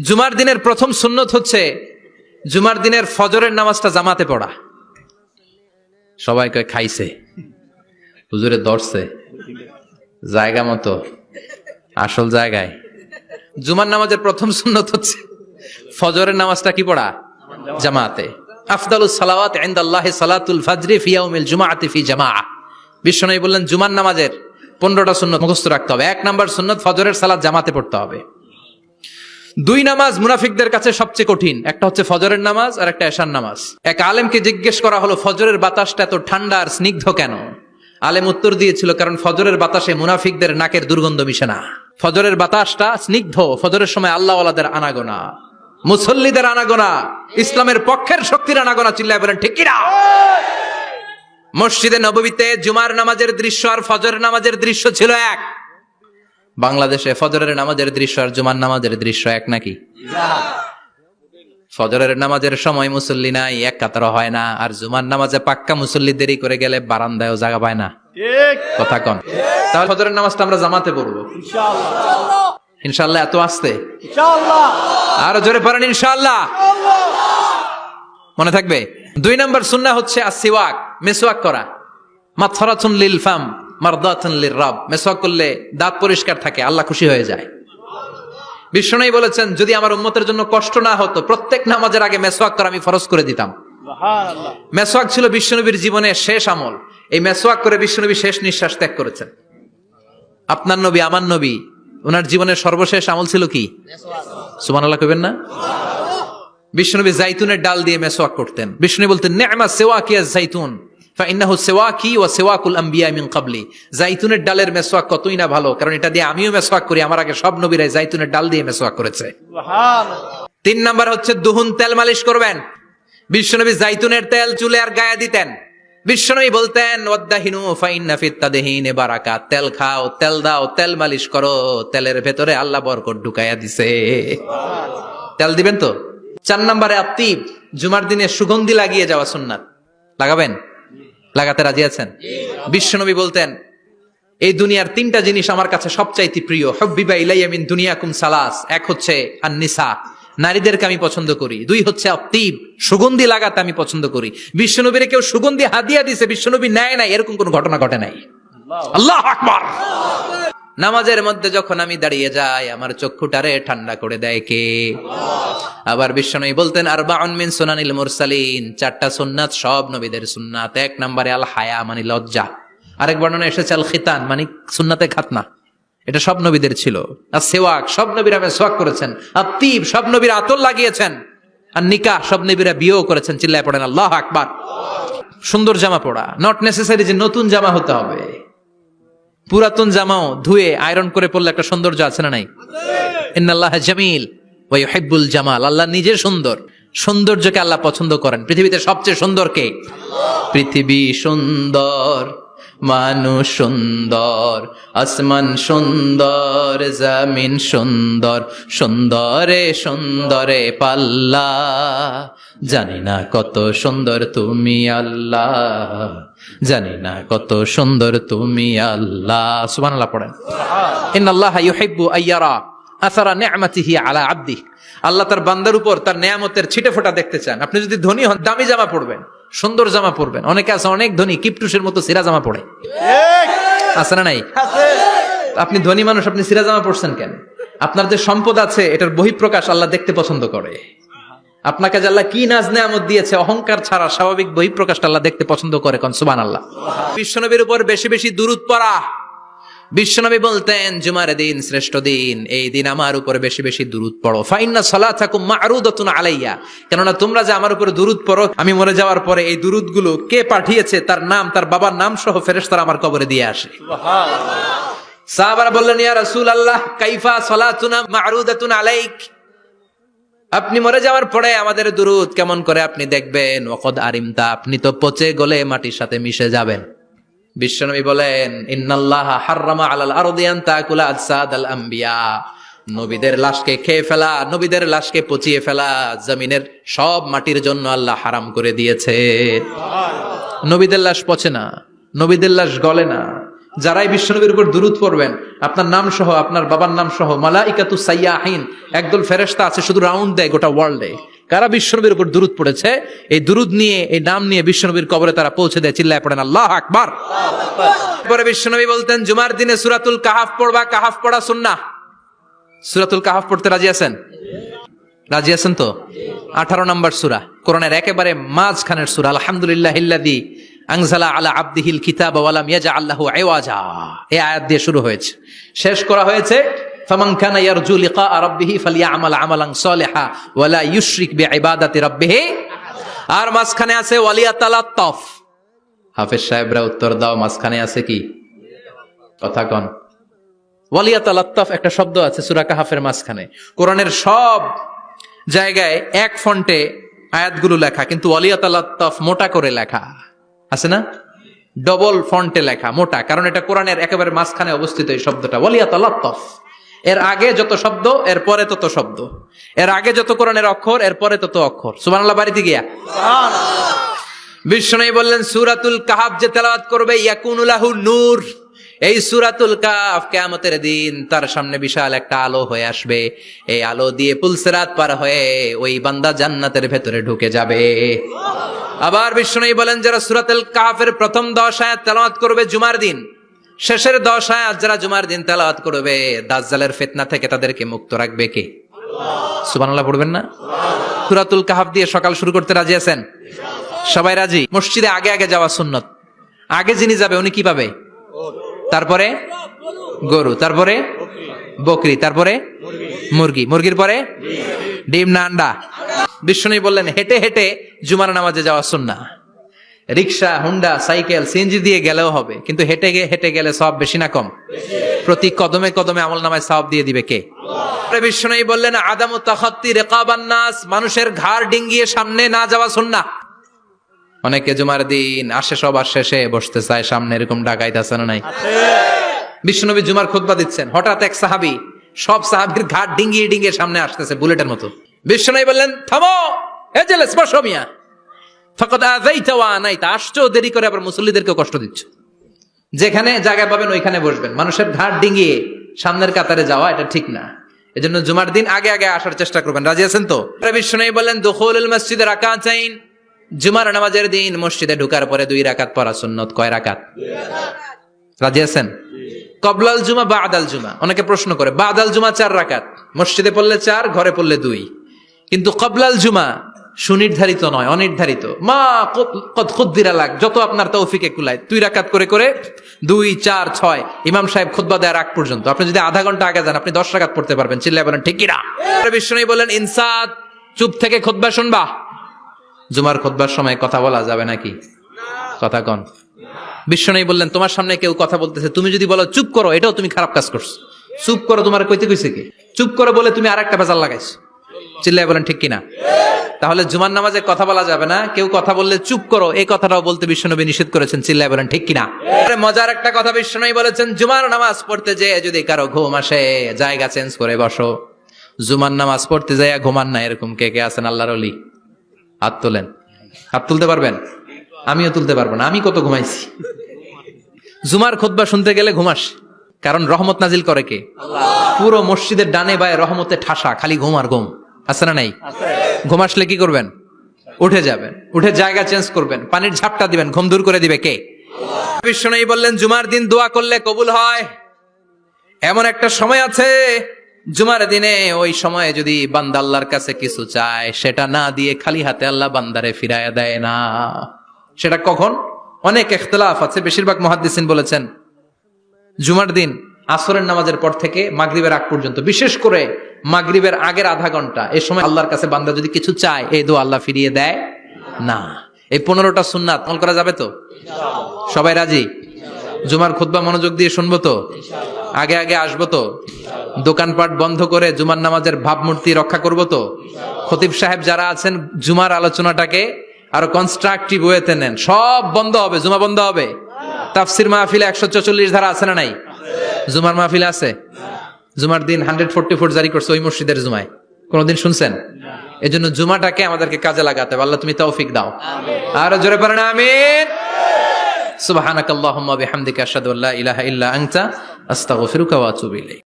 জুমার দিনের প্রথম সুন্নত হচ্ছে জুমার দিনের ফজরের নামাজটা জামাতে পড়া। সবাই কয় খাইছে, হুজুরে ধরছে জায়গা মতো, আসল জায়গায়। জুমার নামাজের প্রথম সুন্নত হচ্ছে ফজরের নামাজটা কি পড়া? জামাতে। আফদালুস সালাওয়াত ইনদাল্লাহি সালাতুল ফাজরি ফি ইয়াউমিল জুমআতি ফি জামাআহ। বিশ্বনবী বললেন জুমার নামাজের 15টা সুন্নত মুখস্থ রাখতে হবে। 1 নাম্বার সুন্নত ফজরের সালাত জামাতে পড়তে হবে। 2 নামাজ মুনাফিকদের কাছে সবচেয়ে কঠিন, একটা হচ্ছে ফজরের নামাজ আর একটা এশার নামাজ। এক আলেমকে জিজ্ঞেস করা হলো ফজরের বাতাসটা এত ঠান্ডা আর স্নিগ্ধ কেন? আলেম উত্তর দিয়েছিল, কারণ ফজরের বাতাসে মুনাফিকদের নাকের দুর্গন্ধ মিশে না। ফজরের বাতাসটা স্নিগ্ধ, ফজরের সময় আল্লাহওয়ালাদের আনাগোনা, মুসল্লিদের আনাগোনা, ইসলামের পক্ষের শক্তির আনাগোনা। চিল্লায় বলেন ঠিক কিনা? মসজিদে নববীতে জুমার নামাজের দৃশ্য আর ফজরের নামাজের দৃশ্য ছিল এক। বাংলাদেশে ফজরের নামাজের দৃশ্য আর জুমার নামাজের দৃশ্য এক নাকি? ফজরের নামাজের সময় মুসল্লি নাই, এক কাতার হয় না, আর জুমার নামাজে পাক্কা মুসল্লি দেরি করে গেলে বারান্দায়ও জায়গা পায় না। কথা কন। তাহলে ফজরের নামাজটা আমরা জামাতে পড়বো ইনশাআল্লাহ। ইনশাআল্লাহ এত আসতে ইনশাআল্লাহ, আর জোরে পড়েন ইনশাআল্লাহ। মনে থাকবে। 2 নাম্বার সুন্নাহ হচ্ছে আসওয়াক, মিসওয়াক করা। মাতফারাতুন লিল ফাম মারদাতুন লির রাব। মিসওয়াক করলে দাঁত পরিষ্কার থাকে, আল্লাহ খুশি হয়ে যায়। বিশ্বনবী বলেছেন, যদি আমার উম্মতের জন্য কষ্ট না হতো প্রত্যেক নামাজের আগে মিসওয়াক করা আমি ফরজ করে দিতাম। সুবহানাল্লাহ। মিসওয়াক ছিল বিশ্বনবীর জীবনের শেষ আমল। এই মিসওয়াক করে বিশ্বনবী শেষ নিঃশ্বাস ত্যাগ করেছেন। আপনার নবী, আমার নবী, ওনার জীবনের সর্বশেষ আমল ছিল কি? মিসওয়াক। সুবহানাল্লাহ কইবেন না? বিশ্বনবী জাইতুনের ডাল দিয়ে মিসওয়াক করতেন। বিশ্বনবী বলতেন, নি'মা সিওয়াকিয়াজ জাইতুন ফাইন্নাহু সিওয়াকি ওয়া সিওয়াকুল আমবিয়া মিন ক্বাবলি। জাইতুনের ডালের মিসওয়াক কতই না ভালো, কারণ এটা দিয়ে আমিও মিসওয়াক করি, আমার আগে সব নবীরাই জাইতুনের ডাল দিয়ে মিসওয়াক করেছে। সুবহানাল্লাহ। 3 নাম্বার হচ্ছে দুহুন, তেল মালিশ করবেন। বিশ্বনবী জাইতুনের তেল চুলে আর গায়ে দিতেন। বিশ্বনবী বলতেন, ওয়াদাহিনু ফাইন্না ফিত তাদহিনে বারাকাত। তেল খাও, তেল দাও, তেল মালিশ করো, তেলের ভেতরে আল্লাহ বরকত ঢুকাইয়া দিছে। তেল দিবেন তো। 4 নম্বরে আত্তিব, জুমার দিনে সুগন্ধি লাগিয়ে যাওয়া সুন্নাত। লাগাবেন? লাগাতে রাজি আছেন? বিশ্বনবী বলতেন, এই দুনিয়ার 3টা জিনিস আমার কাছে সবচাইতে প্রিয়। হুব্বিবা ইলাইয়া মিন দুনিয়াকুম সালাস। 1 হচ্ছে আন-নিসা, নারীদেরকে আমি পছন্দ করি। 2 হচ্ছে আত্তিব, সুগন্ধি লাগাতে আমি পছন্দ করি। বিশ্বনবীরে কেউ সুগন্ধি হাদিয়া দিয়েছে, বিশ্বনবী নেয় নাই, এরকম কোনো ঘটনা ঘটে নাই। আল্লাহু আকবার। নামাজের মধ্যে যখন আমি দাঁড়িয়ে যাই আমার চক্ষুটারে ঠান্ডা করে দেয় কে? আবার বিশ্বনবী বলতেন, আরবাউন মিন সুনানিল মুরসালিন। 4টা সুন্নাত সব নবীদের সুন্নাত। 1 নম্বরে আল হায়া, মানে লজ্জা। আরেক বর্ণনা এসেছে আল খিতান, মানে সুন্নাতে খাতনা। এটা সব নবীদের ছিল। আর সেওয়াক, সব নবীরা মেসওয়াক করেছেন। আত্তিব, সব নবীরা আতর লাগিয়েছেন। আর নিকাহ, সব নবীরা বিয়েও করেছেন। চিল্লায় পড়েন আল্লাহু আকবার। সুন্দর জামা পড়া, নট নেসেসারি যে নতুন জামা হতে হবে। পুরাতন জামাও ধুয়ে আয়রন করে পরলে একটা সৌন্দর্য আছে না নাই? ইন্নাল্লাহা জামিল ওয়া ইউহিব্বুল জামাল। আল্লাহ নিজে সুন্দর, সৌন্দর্যকে আল্লাহ পছন্দ করেন। পৃথিবীতে সবচেয়ে সুন্দর কে? পৃথিবী সুন্দর, মানুষ সুন্দর, আসমান সুন্দর, জমিন সুন্দর, সুন্দরে সুন্দরে পাল্লা। জানি না কত সুন্দর তুমি আল্লাহ, জানি না কত সুন্দর তুমি আল্লাহ। সুবহানাল্লাহ পড়েন। ইন্নাল্লাহা ইউহিব্বু আইয়ারা আসারা নি'মাতিহি আলা আবদিহি। আল্লাহ তার বান্দার উপর তার নেয়ামতের ছিটেফোঁটা দেখতে চান। আপনি যদি ধনী হন, দামি জামা পরবেন, সুন্দর জামা পরবেন। অনেকে আছে অনেক ধনী, কিপটুসের মতো সিরা জামা পরে। আছে না নাই? আপনি ধনী মানুষ, আপনি সিরা জামা পরছেন কেন? আপনার যে সম্পদ আছে এটার বহিঃপ্রকাশ আল্লাহ দেখতে পছন্দ করে। আপনাকে যে আল্লাহ কি নাজ নেয়ামত দিয়েছে, অহংকার ছাড়া স্বাভাবিক বহিঃপ্রকাশটা আল্লাহ দেখতে পছন্দ করে। কোন সুবহানাল্লাহ। বিশ্বনবীর উপর বেশি বেশি দুরূদ পড়া। বিশ্বনবী বলতেন, জুমার দিন শ্রেষ্ঠ দিন, এই দিন আমার উপর বেশি বেশি দুরূদ পড়ো। ফাইন্না সালাতাকুম মা'রুদাতুন আলাইয়া। কেননা তোমরা যে আমার উপর দুরূদ পড়ো, আমি মরে যাওয়ার পরে এই দুরূদগুলো কে পাঠিয়েছে তার নাম, তার বাবার নাম সহ ফেরেশতারা আমার কবরে দিয়ে আসে। সুবহানাল্লাহ। সাহাবারা বললেন, ইয়া রাসূলুল্লাহ কাইফা সালাতুনা মা'রুদাতুন আলাইক। আপনি মরে যাওয়ার পরে আমাদের দুরূদ কেমন করে আপনি দেখবেন? ওয়াকাদ আরিমতা, আপনি তো পচে গলে মাটির সাথে মিশে যাবেন। বিশ্বনবী বলেন, ইন্নাল্লাহা হাররামা আলাল আরদি আন তাকুলা আজসাদাল আমবিয়া। নবীদের লাশকে খেয়ে ফেলা, নবীদের লাশকে পচিয়ে ফেলা জমিনের সব মাটির জন্য আল্লাহ হারাম করে দিয়েছে। নবীদের লাশ পচে না, নবীদের লাশ গলে না, যারাই বিশ্বনবীর উপর দুরূদ পড়বেন, আপনার নাম সহ, আপনার বাবার নাম সহ, মালাইকাতু সাইয়াহিন, একদল ফেরেশতা আছে শুধু রাউন্ড দেয় গোটা ওয়ার্ল্ডে। কারা বিশ্বনবীর উপর দুরূদ পড়েছে, এই দুরূদ নিয়ে, এই নাম নিয়ে বিশ্বনবীর কবরে তারা পৌঁছে দেয়। চিল্লায় পড়েন আল্লাহু আকবার। পরে বিশ্বনবী বলতেন, জুমার দিনে সূরাতুল কাহাফ পড়বা, কাহাফ পড়া সুন্নাহ। সূরাতুল কাহাফ পড়তে রাজি আছেন? রাজি আছেন তো? 18 নম্বর সূরা, কোরআনের একেবারে মাঝখানের সূরা। আলহামদুলিল্লাহিল্লাযী আনজালা আলা আবদিহিল কিতাবা ওয়া লাম ইয়াজআল লাহু ইওয়াজা, এই আয়াত দিয়ে শুরু হয়েছে, শেষ করা হয়েছে ফামান কানা ইয়ারজু লিকা রাব্বিহি ফালইআমাল আমালান সালিহা ওয়া লা ইউশরিক বিইবাদাতি রাব্বিহি। আর মাঝখানে আছে ওয়ালিয়াতালাত্তাফ। হাফেজ সাহেবরা উত্তর দাও, মাঝখানে আছে কি? কথা কন। ওয়ালিয়াতালাত্তাফ একটা শব্দ আছে সূরা কাহাফের মাঝখানে। কোরআনের সব জায়গায় এক ফন্টে আয়াতগুলো লেখা, কিন্তু ওয়ালিয়াতালাত্তাফ মোটা করে লেখা আছে না? ডবল ফন্টে লেখা, মোটা, কারণ এটা কোরআনের একেবারে মাঝখানে অবস্থিত এই শব্দটা ওয়ালিয়াতালাত্তাফ। এর আগে যত শব্দ, এর পরে তত শব্দ, এর আগে যত কোরআনের অক্ষর, এর পরে তত অক্ষর। সুবহানাল্লাহ বাড়িতে গিয়া বিষ্ণু বললেন, সূরাতুল কাহাফ যে তেলাওয়াত করবে ইয়াকুনু লাহু নূর, এই সূরাতুল কাহাফ কিয়ামতের দিন তার সামনে বিশাল একটা আলো হয়ে আসবে। এই আলো দিয়ে পুলসিরাত পার হয়ে ওই বান্দা জান্নাতের ভেতরে ঢুকে যাবে। আবার বিষ্ণু বলেন, যারা সূরাতুল কাহাফের প্রথম 10 আয়াত তেলাওয়াত করবে জুমার দিন, শেষের 10 আয়াত যারা জুমার দিন তেলাওয়াত করবে, দাজ্জালের ফিতনা থেকে তাদেরকে মুক্ত রাখবে কে? সুবহানাল্লাহ পড়বেন না? সূরাতুল কাহাফ দিয়ে সকাল শুরু করতে রাজি আছেন? সবাই রাজি? মসজিদে আগে আগে যাওয়া সুন্নত। আগে যিনি যাবে উনি কি পাবে? তারপরে গরু, তারপরে বকরি, তারপরে মুরগি, মুরগির পরে ডিম না আন্ডা? বিষ্ণু বললেন, হেঁটে হেঁটে জুমার নামাজে যাওয়া সুন্নাহ। রিক্সা, হুন্ডা, সাইকেল, সিএনজি দিয়ে গেলেও হবে, কিন্তু হেঁটে হেঁটে গেলে সওয়াব বেশি না কম? প্রতি কদমে কদমে আমলনামায় সওয়াব দিয়ে দিবে কে? বিষ্ণু বললেন, আদামু তাখাত্তি রিকাবান নাস, মানুষের ঘাড় ডিঙ্গিয়ে সামনে না যাওয়া সুন্নাহ। অনেকে জুমার দিন আসে সবার শেষে বসতে চায় সামনে, এরকম ডাকাইত আছে না নাই? বিশ্বনবী জুমার খুতবা দিচ্ছেন, হঠাৎ এক সাহাবী সব সাহাবীর ঘাট ডিঙ্গিয়ে ডিঙ্গিয়ে সামনে আসতেছে বুলেটের মতো। বিশ্বনবী বললেন, থামো, এজেলেস, বসো মিয়া, ফাকাদ আযাইতা ওয়া আনাইতা, আসছো দেরি করে আবার মুসল্লিদেরকে কষ্ট দিচ্ছ। যেখানে জায়গা পাবেন ওইখানে বসবেন। মানুষের ঘাট ডিঙ্গিয়ে সামনের কাতারে যাওয়া এটা ঠিক না। এজন্য জুমার দিন আগে আগে আসার চেষ্টা করবেন। রাজি আছেন তো? বিশ্বনবী বললেন, দুখুলুল মসজিদে রাকাতাইন, জুমার নামাজের দিন মসজিদে ঢোকার পরে 2 রাকাত পড়া সুন্নত। কয় রাকাত? 2 রাজি আছেন? কবলাল জুমা বাদাল জুমা। অনেকে প্রশ্ন করে, বাদাল জুমা 4 রাকাত, মসজিদে পড়লে 4, ঘরে পড়লে 2, কিন্তু কবলাল জুমা সুনির্ধারিত নয়, অনির্ধারিত। মা কদ খুদ্দিরা লাগ, যত আপনার তৌফিকে কুলায় 2 রাকাত করে করে 2, 4, 6 ইমাম সাহেব খুতবা দেওয়ার আগ পর্যন্ত। আপনি যদি আধা ঘন্টা আগে যান, আপনি 10 রাকাত পড়তে পারবেন। চিল্লায় বলেন ঠিক কি না? বিষ্ণু বলেন, ইনসাত, চুপ থেকে খুতবা শুনবা। জুমার খুতবার সময় কথা বলা যাবে নাকি? কথা কন। বিষ্ণু বললেন, তোমার সামনে কেউ কথা বলতেছে, তুমি যদি বলো চুপ করো, এটাও তুমি খারাপ কাজ করছো। চুপ করো তোমার কইতে কইছে কি? চুপ করো বলে তুমি আরেকটা ভেজাল লাগাইছো। চিল্লায় বলেন ঠিক কিনা? তাহলে জুমার নামাজে কথা বলা যাবে না। কেউ কথা বললে চুপ করো, এই কথাটাও বলতে বিশ্বনবী নিষেধ করেছেন। চিল্লায় বলেন ঠিক কিনা? মজার একটা কথা বিশ্বনবী বলেছেন, জুমার নামাজ পড়তে যেয়ে যদি কারো ঘুম আসে, জায়গা চেঞ্জ করে বসো। জুমার নামাজ পড়তে যাইয়া ঘুমান না, এরকম কে কে আছেন আল্লাহর ওলি? হাত তোলেন। হাত তুলতে পারবেন? আমিও তুলতে পারবো না, আমি কত ঘুমাইছি। জুমার খুতবা শুনতে গেলে ঘুমাস, কারণ রহমত নাজিল করে কে? আল্লাহ। পুরো মসজিদের ডানে বায়ে রহমতে ঠাসা, খালি ঘুম আর ঘুম। আছে না নাই? ঘুম আসলে কি করবেন? উঠে যাবেন, উঠে জায়গা চেঞ্জ করবেন, পানির ঝাপটা দিবেন, ঘুম দূর করে দিবে কে? বিষ্ণু বললেন, জুমার দিন দোয়া করলে কবুল হয়। এমন একটা সময় আছে জুমার দিনে, ওই সময়ে যদি বান্দা আল্লাহর কাছে কিছু চায়, সেটা না দিয়ে খালি হাতে আল্লাহ বান্দারে ফিরাইয়া দেয় না। সেটা কখন? অনেক ইখতিলাফ আছে। বেশিরভাগ মুহাদ্দিসিন বলেছেন জুমার দিন আসরের নামাজের পর থেকে মাগরিবের আগ পর্যন্ত, বিশেষ করে মাগরিবের আগের আধা ঘন্টা, এই সময় আল্লাহর কাছে বান্দা যদি কিছু চায়, এই দোয়া আল্লাহ ফিরিয়ে দেয় না। এই 15টা সুন্নাত আমল করা যাবে তো? সবাই রাজি? জুমার খুতবা মনোযোগ দিয়ে শুনবো তো? আগে আগে আসবো তো? দোকানপাট বন্ধ করে জুমার নামাজের ভাবমূর্তি রক্ষা করবো তো? খতিব সাহেব যারা আছেন, জুমার আলোচনাটাকে আরো কনস্ট্রাকটিভ ওয়েতে নেন। সব বন্ধ হবে, জুমা বন্ধ হবে। তাফসির মাহফিলে 144 ধারা আছে না নাই? জুমার মাহফিলে আছে? জুমার দিন 144 জারি করছে ওই মসজিদের জুমায়, কোনদিন শুনছেন? এজন্য জুমাটাকে আমাদেরকে কাজে লাগাতে হবে। আল্লাহ তুমি তৌফিক দাও। আর জোরে পড়েন আমিন। সুবহানাকাল্লাহুম্মা বিহামদিকা আশহাদু আল্লা ইলাহা ইল্লা আনতা আস্তাগফিরুকা ওয়া আতুবু ইলাইক।